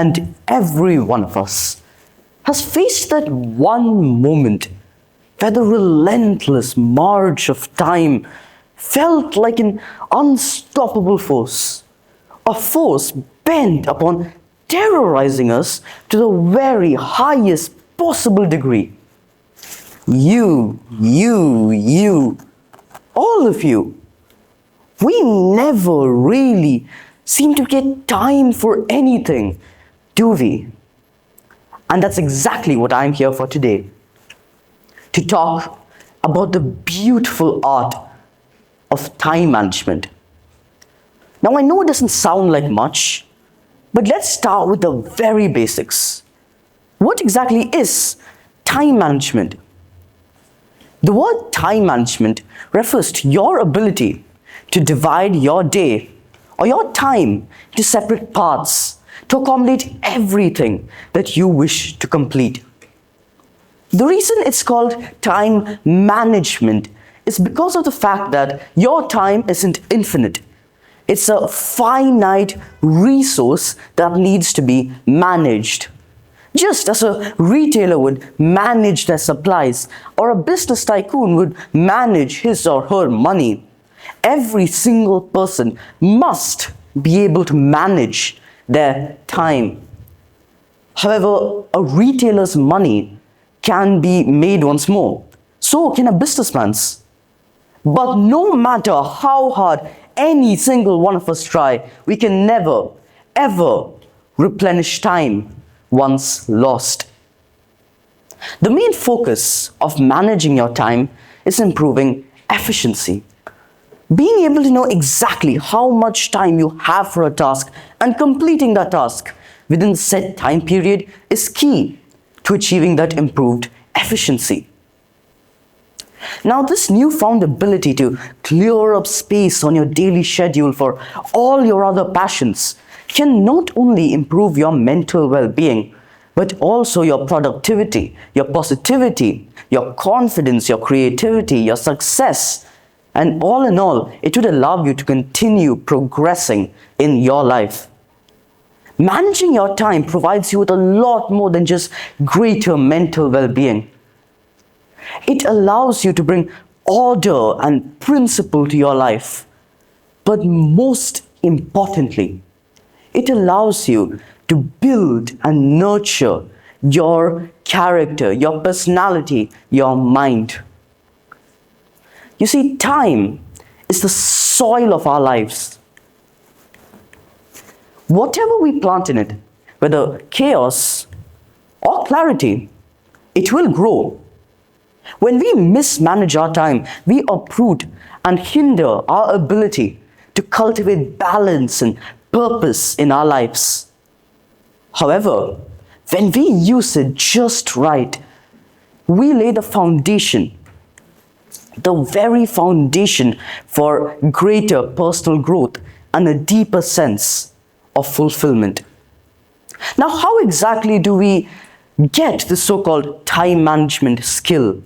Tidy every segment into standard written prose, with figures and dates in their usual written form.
and every one of us has faced that one moment where the relentless march of time felt like an unstoppable force, a force bent upon terrorizing us to the very highest possible degree. You, all of you, we never really seem to get time for anything, do we? And that's exactly what I'm here for today, to talk about the beautiful art of time management. Now, I know it doesn't sound like much, but let's start with the very basics. What exactly is time management? The word time management refers to your ability to divide your day or your time into separate parts to accommodate everything that you wish to complete. The reason it's called time management is because of the fact that your time isn't infinite. It's a finite resource that needs to be managed. Just as a retailer would manage their supplies, or a business tycoon would manage his or her money, every single person must be able to manage their time. However, a retailer's money can be made once more. So can a businessman's. But no matter how hard any single one of us try, we can never, ever replenish time once lost. The main focus of managing your time is improving efficiency. Being able to know exactly how much time you have for a task and completing that task within the set time period is key to achieving that improved efficiency. Now, this newfound ability to clear up space on your daily schedule for all your other passions can not only improve your mental well-being, but also your productivity, your positivity, your confidence, your creativity, your success. And all in all, it would allow you to continue progressing in your life. Managing your time provides you with a lot more than just greater mental well-being. It allows you to bring order and principle to your life. But most importantly, it allows you to build and nurture your character, your personality, your mind. You see, time is the soil of our lives. Whatever we plant in it, whether chaos or clarity, it will grow. When we mismanage our time, we uproot and hinder our ability to cultivate balance and purpose in our lives. However, when we use it just right, we lay the foundation, the very foundation for greater personal growth and a deeper sense of fulfillment. Now, how exactly do we get the so-called time management skill?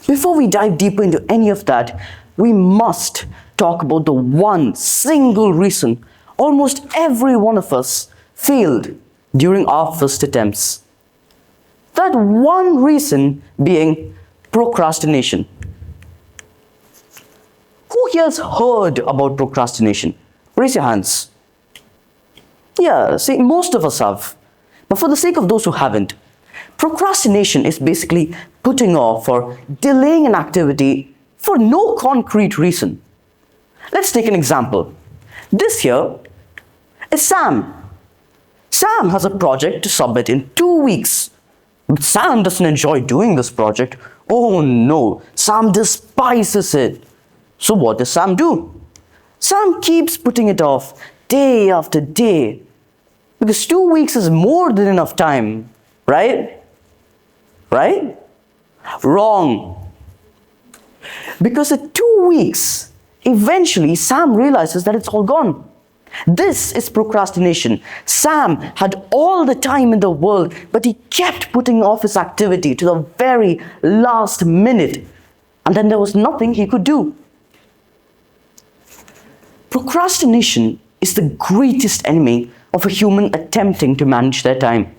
Before we dive deeper into any of that, we must talk about the one single reason almost every one of us failed during our first attempts. That one reason being procrastination. Who here has heard about procrastination? Raise your hands. Yeah, see, most of us have. But for the sake of those who haven't, procrastination is basically putting off or delaying an activity for no concrete reason. Let's take an example. This here is Sam. Sam has a project to submit in 2 weeks. But Sam doesn't enjoy doing this project. Oh no, Sam despises it. So what does Sam do? Sam keeps putting it off day after day. Because 2 weeks is more than enough time, right? Right? Wrong. Because at 2 weeks, eventually Sam realizes that it's all gone. This is procrastination. Sam had all the time in the world, but he kept putting off his activity to the very last minute. And then there was nothing he could do. Procrastination is the greatest enemy of a human attempting to manage their time.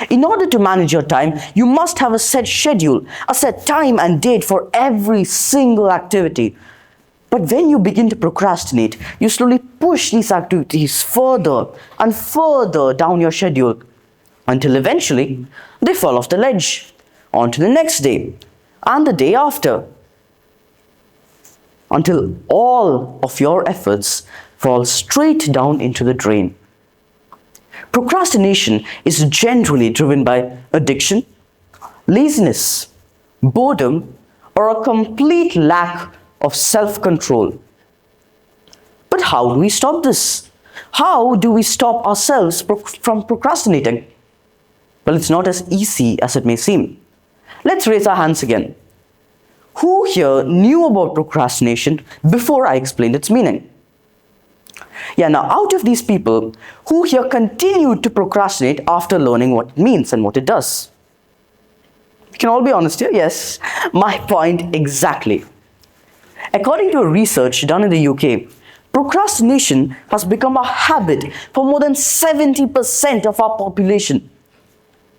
In order to manage your time, you must have a set schedule, a set time and date for every single activity. But when you begin to procrastinate, you slowly push these activities further and further down your schedule until eventually they fall off the ledge, on to the next day and the day after, until all of your efforts fall straight down into the drain. Procrastination is generally driven by addiction, laziness, boredom, or a complete lack of self-control. But how do we stop this? How do we stop ourselves from procrastinating? Well, it's not as easy as it may seem. Let's raise our hands again. Who here knew about procrastination before I explained its meaning? Yeah, now out of these people, who here continued to procrastinate after learning what it means and what it does? You can all be honest here. Yes, my point exactly. According to a research done in the UK, procrastination has become a habit for more than 70% of our population.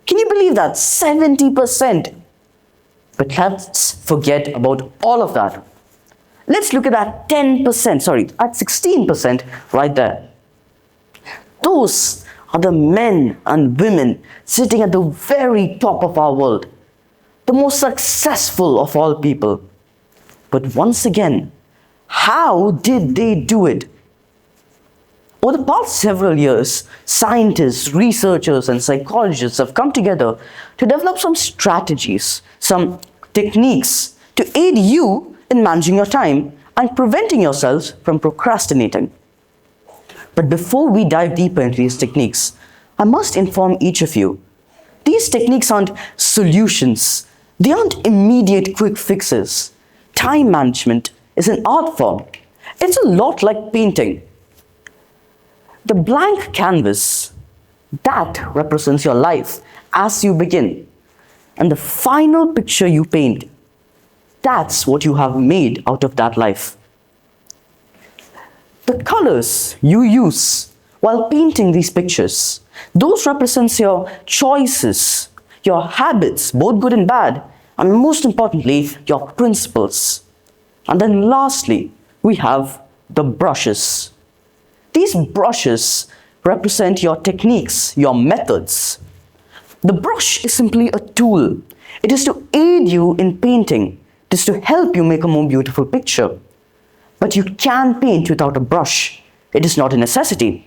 Can you believe that? 70%. But let's forget about all of that. Let's look at that 10%, at 16% right there. Those are the men and women sitting at the very top of our world, the most successful of all people. But once again, how did they do it? Over the past several years, scientists, researchers, and psychologists have come together to develop some strategies, some techniques to aid you in managing your time and preventing yourselves from procrastinating. But before we dive deeper into these techniques, I must inform each of you, these techniques aren't solutions. They aren't immediate quick fixes. Time management is an art form. It's a lot like painting. The blank canvas, that represents your life as you begin. And the final picture you paint, that's what you have made out of that life. The colors you use while painting these pictures, those represents your choices, your habits, both good and bad, and most importantly, your principles. And then lastly, we have the brushes. These brushes represent your techniques, your methods. The brush is simply a tool. It is to aid you in painting. It is to help you make a more beautiful picture. But you can paint without a brush. It is not a necessity.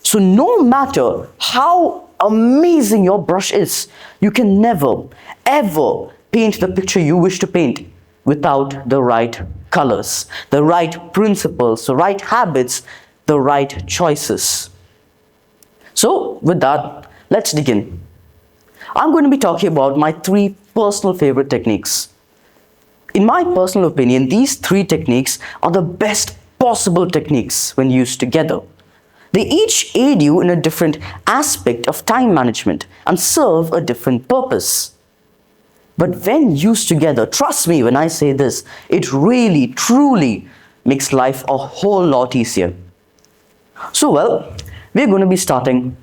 So no matter how amazing your brush is, you can never, ever paint the picture you wish to paint without the right colors, the right principles, the right habits, the right choices. So with that, let's dig in. I'm going to be talking about my 3 personal favorite techniques. In my personal opinion, these 3 techniques are the best possible techniques when used together. They each aid you in a different aspect of time management and serve a different purpose. But when used together, trust me when I say this, it really, truly makes life a whole lot easier. So we're going to be starting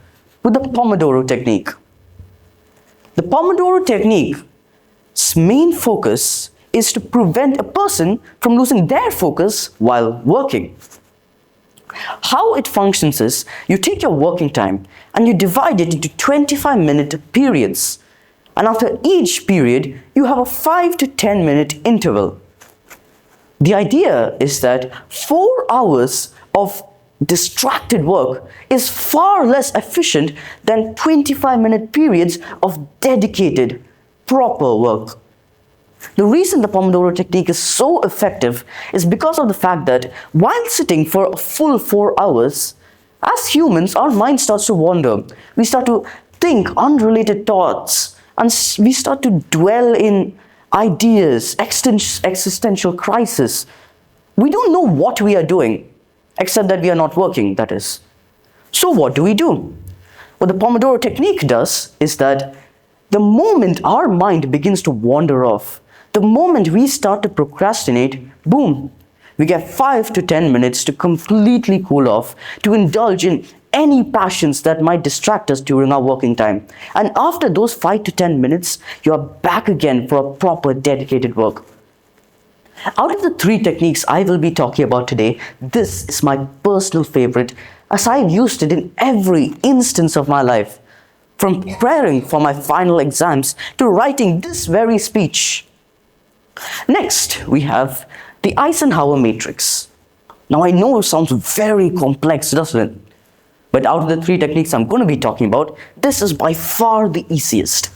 with the Pomodoro Technique. The Pomodoro Technique's main focus is to prevent a person from losing their focus while working. How it functions is, you take your working time and you divide it into 25-minute periods. And after each period, you have a 5 to 10-minute interval. The idea is that 4 hours of distracted work is far less efficient than 25-minute periods of dedicated, proper work. The reason the Pomodoro Technique is so effective is because of the fact that while sitting for a full 4 hours, as humans, our mind starts to wander. We start to think unrelated thoughts, and we start to dwell in ideas, existential crisis. We don't know what we are doing, except that we are not working, that is. So what do we do? What the Pomodoro Technique does is that the moment our mind begins to wander off, the moment we start to procrastinate, boom, we get 5 to 10 minutes to completely cool off, to indulge in any passions that might distract us during our working time. And after those 5 to 10 minutes, you are back again for a proper dedicated work. Out of the 3 techniques I will be talking about today, this is my personal favorite, as I've used it in every instance of my life, from preparing for my final exams to writing this very speech. Next, we have the Eisenhower Matrix. Now I know it sounds very complex, doesn't it? But out of the 3 techniques I'm going to be talking about, this is by far the easiest.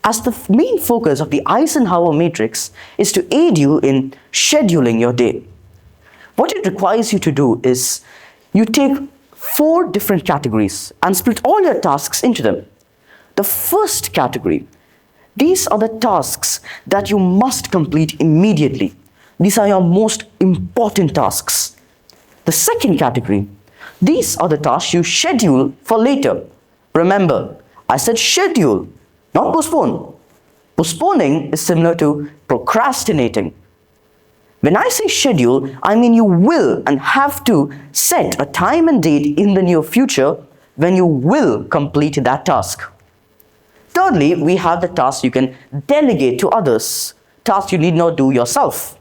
As the main focus of the Eisenhower Matrix is to aid you in scheduling your day. What it requires you to do is, you take 4 different categories and split all your tasks into them. The first category, these are the tasks that you must complete immediately. These are your most important tasks. The second category, these are the tasks you schedule for later. Remember, I said schedule, not postpone. Postponing is similar to procrastinating. When I say schedule, I mean you will and have to set a time and date in the near future when you will complete that task. Thirdly, we have the tasks you can delegate to others, tasks you need not do yourself.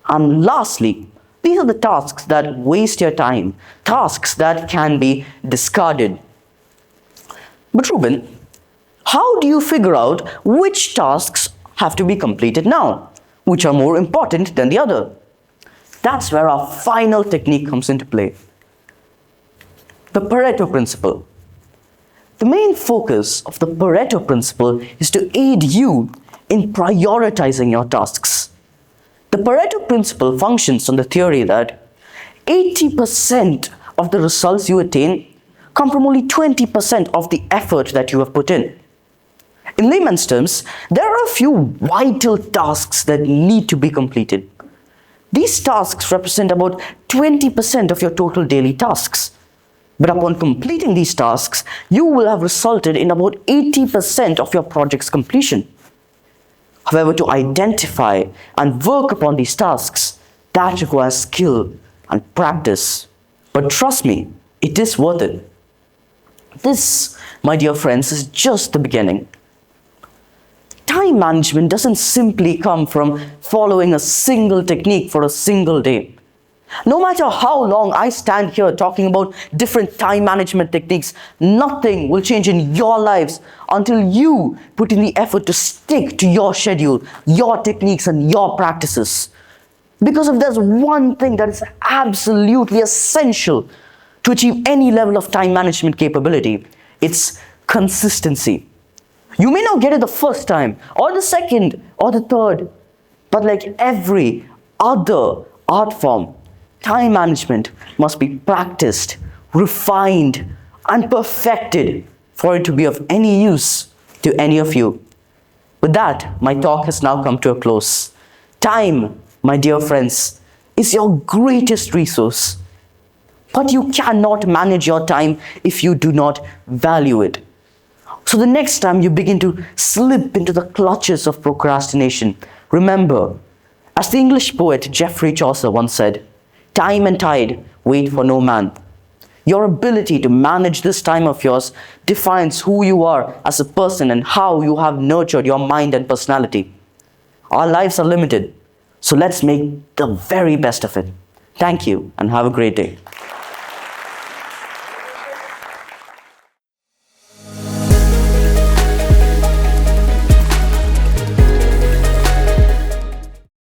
And lastly, these are the tasks that waste your time, tasks that can be discarded. But Reuben, how do you figure out which tasks have to be completed now? Which are more important than the other? That's where our final technique comes into play. The Pareto Principle. The main focus of the Pareto Principle is to aid you in prioritizing your tasks. The Pareto Principle functions on the theory that 80% of the results you attain come from only 20% of the effort that you have put in. In layman's terms, there are a few vital tasks that need to be completed. These tasks represent about 20% of your total daily tasks. But upon completing these tasks, you will have resulted in about 80% of your project's completion. However, to identify and work upon these tasks, that requires skill and practice. But trust me, it is worth it. This, my dear friends, is just the beginning. Time management doesn't simply come from following a single technique for a single day. No matter how long I stand here talking about different time management techniques, nothing will change in your lives until you put in the effort to stick to your schedule, your techniques, and your practices. Because if there's one thing that is absolutely essential to achieve any level of time management capability, it's consistency. You may not get it the first time, or the second, or the third, but like every other art form, time management must be practiced, refined, and perfected for it to be of any use to any of you. With that, my talk has now come to a close. Time, my dear friends, is your greatest resource. But you cannot manage your time if you do not value it. So the next time you begin to slip into the clutches of procrastination, remember, as the English poet Geoffrey Chaucer once said, "Time and tide wait for no man." Your ability to manage this time of yours defines who you are as a person and how you have nurtured your mind and personality. Our lives are limited, so let's make the very best of it. Thank you and have a great day.